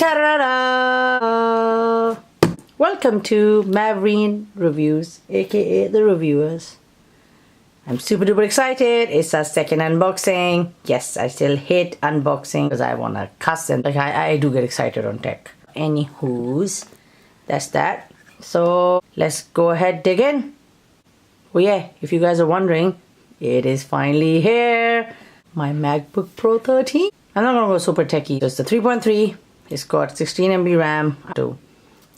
Ta-da-da! Welcome to Mavreen Reviews, aka The Reviewers. I'm super duper excited. It's our second unboxing. Yes, I still hate unboxing because I want to cuss and I do get excited on tech. Anywho's, that's that. So let's go ahead, dig in. Oh yeah, if you guys are wondering, it is finally here. My MacBook Pro 13. I'm not gonna go super techy. It's the 3.3. It's got 16 MB RAM to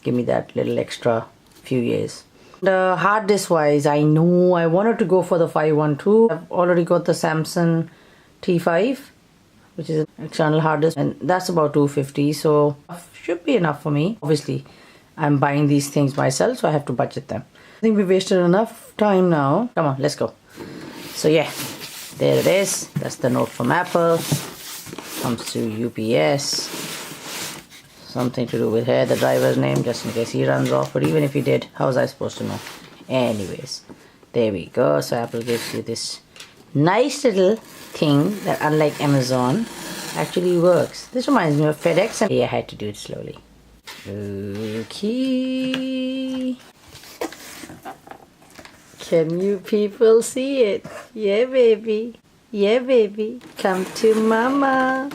give me that little extra few years. The hard disk wise, I know I wanted to go for the 512. I've already got the Samsung T5, which is an external hard disk, and that's about 250, so should be enough for me. Obviously, I'm buying these things myself, so I have to budget them. I think we wasted enough time now. Come on, let's go. So yeah, there it is. That's the note from Apple. Comes to UPS. Something to do with here, the driver's name, just in case he runs off. But even if he did, how was I supposed to know? Anyways, there we go. So Apple gives you this nice little thing that, unlike Amazon, actually works. This reminds me of FedEx, and I had to do it slowly. Okay. Can you people see it? Yeah, baby. Yeah, baby. Come to mama.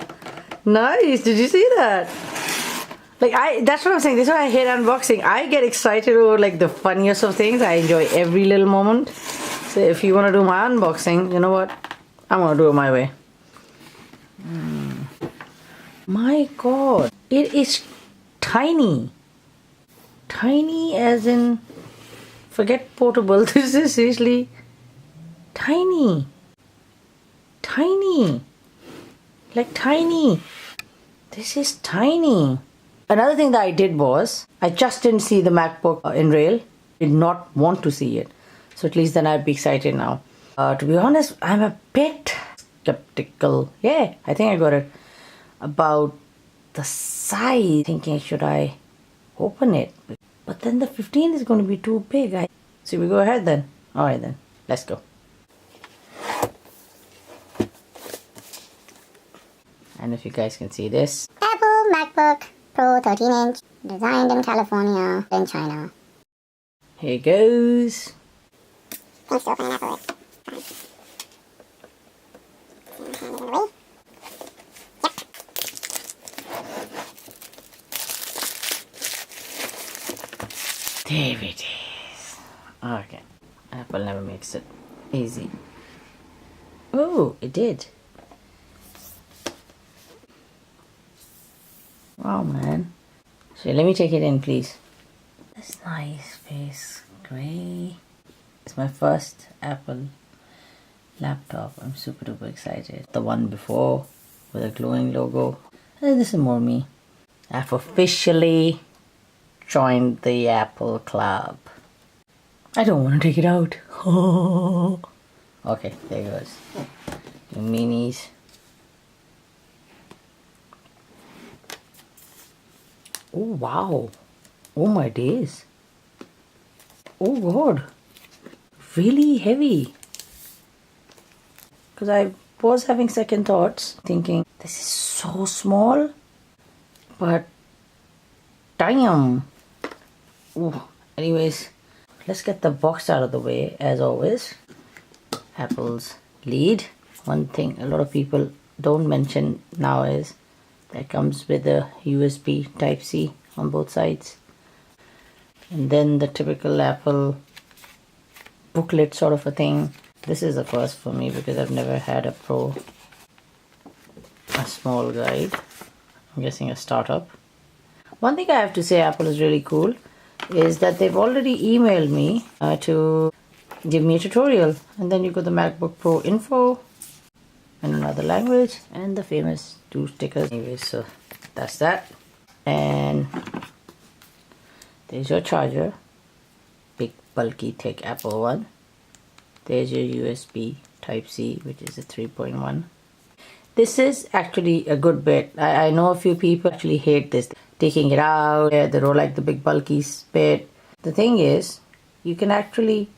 Nice. Did you see that? That's what I'm saying. This is why I hate unboxing. I get excited over the funniest of things. I enjoy every little moment. So if you want to do my unboxing, you know what? I'm going to do it my way. My God. It is tiny. Tiny as in, forget portable. This is seriously tiny. Tiny. Like tiny. This is tiny. Another thing that I did was, I just didn't see the MacBook in rail. Did not want to see it. So at least then I'd be excited now. To be honest, I'm a bit skeptical. Yeah, I think I got it. About the size. Thinking, should I open it? But then the 15 is going to be too big. So we go ahead then. Alright then, let's go. And if you guys can see this. Apple MacBook Pro 13-inch, designed in California, in China. Here goes. Thanks for opening Apple with. There it is. Okay. Apple never makes it easy. Oh, it did. Wow, man. So let me take it in, please. This nice space gray. It's my first Apple laptop. I'm super duper excited. The one before with a glowing logo. This is more me. I've officially joined the Apple Club. I don't want to take it out. Okay, there it goes. The minis. Oh wow. Oh my days. Oh God. Really heavy. Because I was having second thoughts, thinking this is so small, but damn. Ooh. Anyways, let's get the box out of the way as always. Apple's lead. One thing a lot of people don't mention now is that comes with a USB Type-C on both sides. And then the typical Apple booklet sort of a thing. This is a first for me because I've never had a small guide. I'm guessing a startup. One thing I have to say Apple is really cool is that they've already emailed me to give me a tutorial. And then you got the MacBook Pro info in another language and the famous 2 stickers. Anyway, so that's that. And there's your charger. Big, bulky, thick Apple one. There's your USB Type-C, which is a 3.1. This is actually a good bit. I know a few people actually hate this. Taking it out, they don't like the big bulky bit. The thing is, you can actually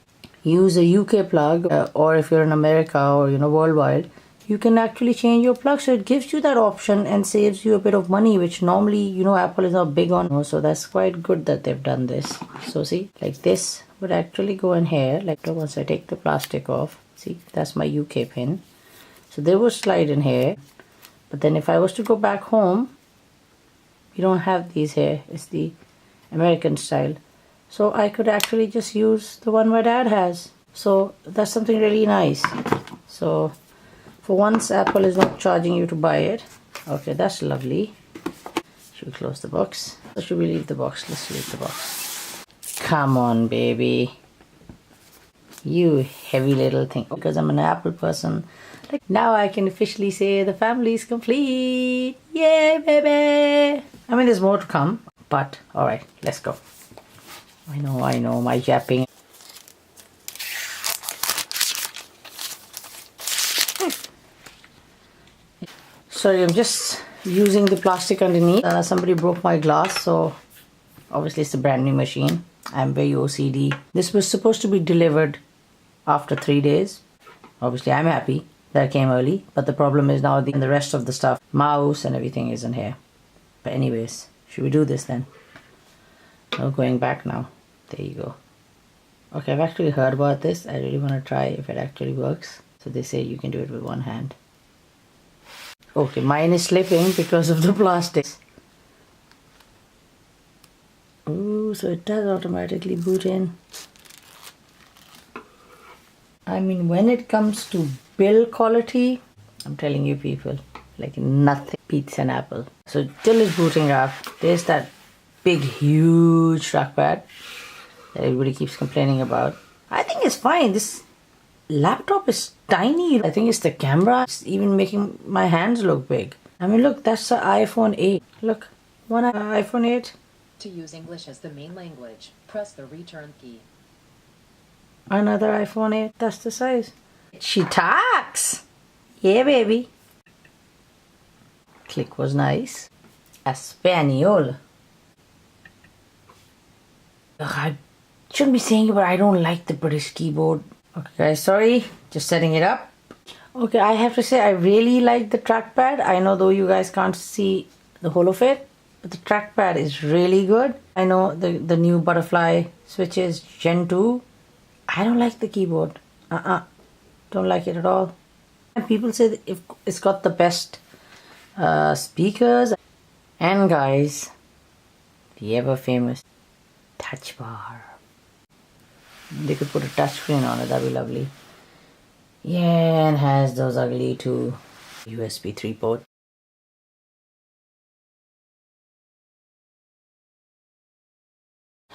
use a UK plug, or if you're in America or worldwide, you can actually change your plug, so it gives you that option and saves you a bit of money, which normally, you know, Apple is not big on. So that's quite good that they've done this. So see, like this would actually go in here, like once I take the plastic off. See, that's my UK pin, so they will slide in here. But then if I was to go back home, you don't have these here. It's the American style, so I could actually just use the one my dad has. So that's something really nice. So for once, Apple is not charging you to buy it. Okay, that's lovely. Should we close the box? Or should we leave the box? Let's leave the box. Come on, baby. You heavy little thing. Because I'm an Apple person. Like, now I can officially say the family is complete. Yay, baby. I mean, there's more to come. But, alright, let's go. I know, my yapping. Sorry, I'm just using the plastic underneath. Somebody broke my glass, so obviously it's a brand new machine. I'm very OCD. This was supposed to be delivered after 3 days. Obviously, I'm happy that it came early, but the problem is now the rest of the stuff, mouse and everything, isn't here. But anyways, should we do this then? No going back now. There you go. Okay, I've actually heard about this. I really want to try if it actually works. So they say you can do it with one hand. Okay, mine is slipping because of the plastics. Ooh, so it does automatically boot in. I mean, when it comes to build quality, I'm telling you people, like nothing beats an Apple. So till it's booting up, there's that big, huge trackpad that everybody keeps complaining about. I think it's fine. This laptop is tiny. I think it's the camera. It's even making my hands look big. I mean, look, that's the iPhone 8. Look, one iPhone 8. To use English as the main language, press the return key. Another iPhone 8. That's the size. She talks. Yeah, baby. Click was nice. Espanol. Ugh, I shouldn't be saying it, but I don't like the British keyboard. Okay guys, sorry, just setting it up. Okay, I have to say I really like the trackpad. I know though you guys can't see the whole of it, but the trackpad is really good. I know the new butterfly switches Gen 2. I don't like the keyboard. Don't like it at all. And people say that if it's got the best speakers. And guys, the ever famous touch bar. They could put a touch screen on it, that'd be lovely. Yeah, and has those ugly two USB 3 port.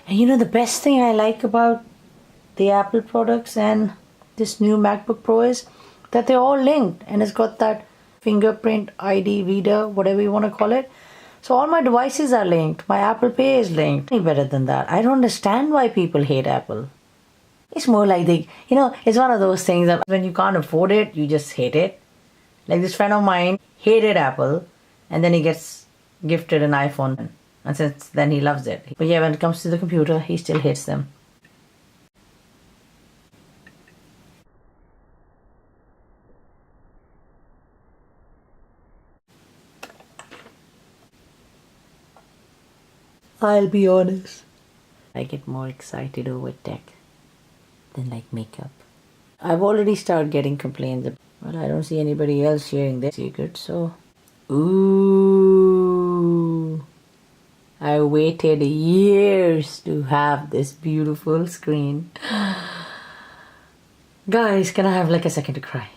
And you know the best thing I like about the Apple products and this new MacBook Pro is that they're all linked, and it's got that fingerprint ID reader, whatever you want to call it. So all my devices are linked. My Apple Pay is linked. Any better than that? I don't understand why people hate Apple. It's more like it's one of those things that when you can't afford it, you just hate it. Like this friend of mine hated Apple, and then he gets gifted an iPhone, and since then he loves it. But yeah, when it comes to the computer, he still hates them. I'll be honest. I get more excited over tech than like makeup. I've already started getting complaints. Well, I don't see anybody else sharing their secret, so. Ooh. I waited years to have this beautiful screen. Guys, can I have like a second to cry?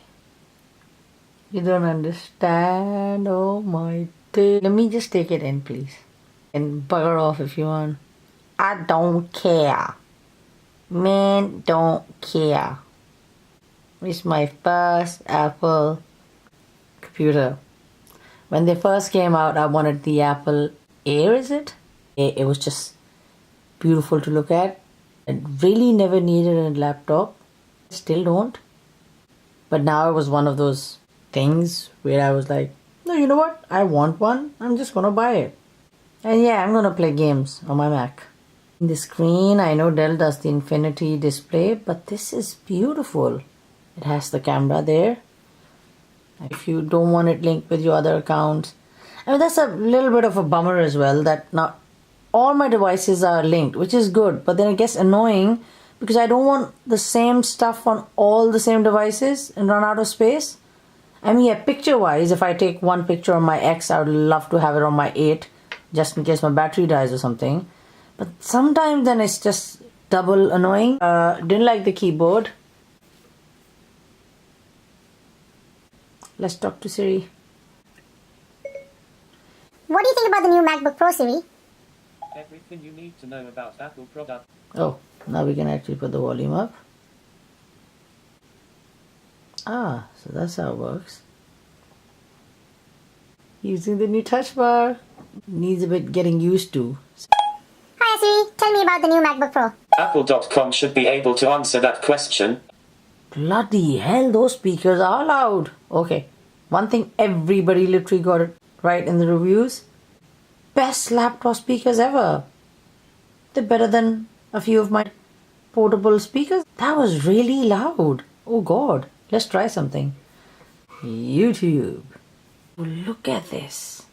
You don't understand. Oh my day. Let me just take it in, please. And bugger off if you want. I don't care. Man, don't care. It's my first Apple computer. When they first came out, I wanted the Apple Air, is it? It was just beautiful to look at. I really never needed a laptop. Still don't. But now it was one of those things where I was like, no, you know what? I want one. I'm just gonna buy it. And yeah, I'm gonna play games on my Mac. The screen, I know Dell does the infinity display, but this is beautiful. It has the camera there, if you don't want it linked with your other accounts. I mean, that's a little bit of a bummer as well, that not all my devices are linked, which is good, but then it gets annoying because I don't want the same stuff on all the same devices and run out of space. I mean, yeah, picture wise, if I take one picture on my X, I would love to have it on my 8 just in case my battery dies or something. But sometimes then it's just double annoying. Didn't like the keyboard. Let's talk to Siri. What do you think about the new MacBook Pro, Siri? Everything you need to know about Apple products. Oh, now we can actually put the volume up. Ah, so that's how it works. Using the new touch bar. Needs a bit getting used to. Hi Siri, tell me about the new MacBook Pro. Apple.com should be able to answer that question. Bloody hell, those speakers are loud. Okay, one thing everybody literally got it right in the reviews. Best laptop speakers ever. They're better than a few of my portable speakers. That was really loud. Oh god, let's try something. YouTube. Look at this.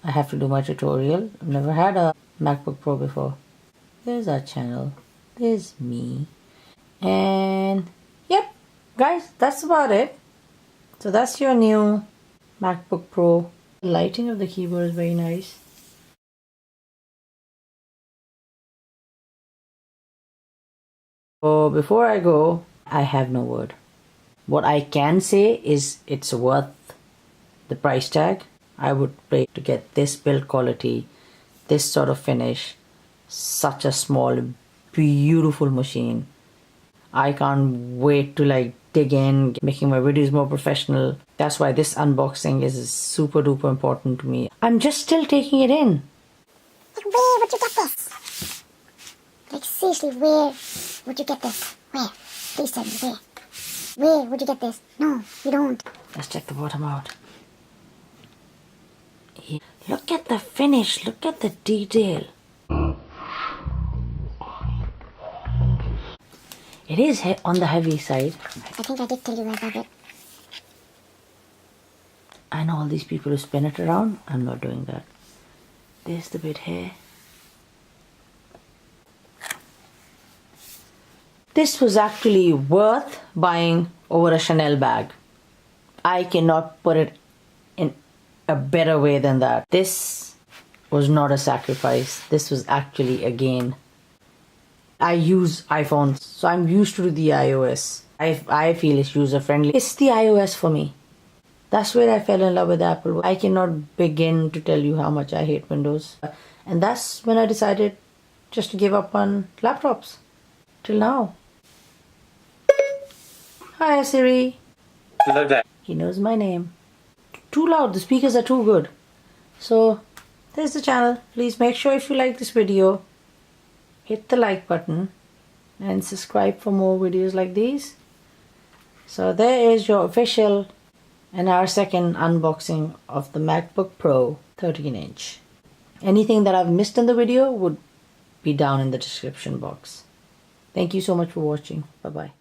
I have to do my tutorial. I've never had a MacBook Pro before. There's our channel. There's me. And yep, guys, that's about it. So that's your new MacBook Pro. The lighting of the keyboard is very nice. So before I go, I have no word. What I can say is it's worth the price tag. I would pay to get this build quality, this sort of finish, such a small, beautiful machine. I can't wait to dig in, making my videos more professional. That's why this unboxing is super duper important to me. I'm just still taking it in. Like, where would you get this? Like, seriously, where would you get this? Where? Please tell me, where? Where would you get this? No, you don't. Let's check the bottom out. Look at the finish, look at the detail. It is on the heavy side. I think I did tell you guys that bit. I know all these people who spin it around. I'm not doing that. There's the bit here. This was actually worth buying over a Chanel bag. I cannot put it in a better way than that. This was not a sacrifice. This was actually a gain. I use iPhones, so I'm used to the iOS. I feel it's user friendly. It's the iOS for me. That's where I fell in love with Apple. I cannot begin to tell you how much I hate Windows. And that's when I decided just to give up on laptops. Till now. Hi Siri. Hello there. He knows my name. Too loud, the speakers are too good. So there's the channel. Please make sure if you like this video, hit the like button and subscribe for more videos like these. So there is your official and our second unboxing of the MacBook Pro 13-inch. Anything that I've missed in the video would be down in the description box. Thank you so much for watching. Bye bye.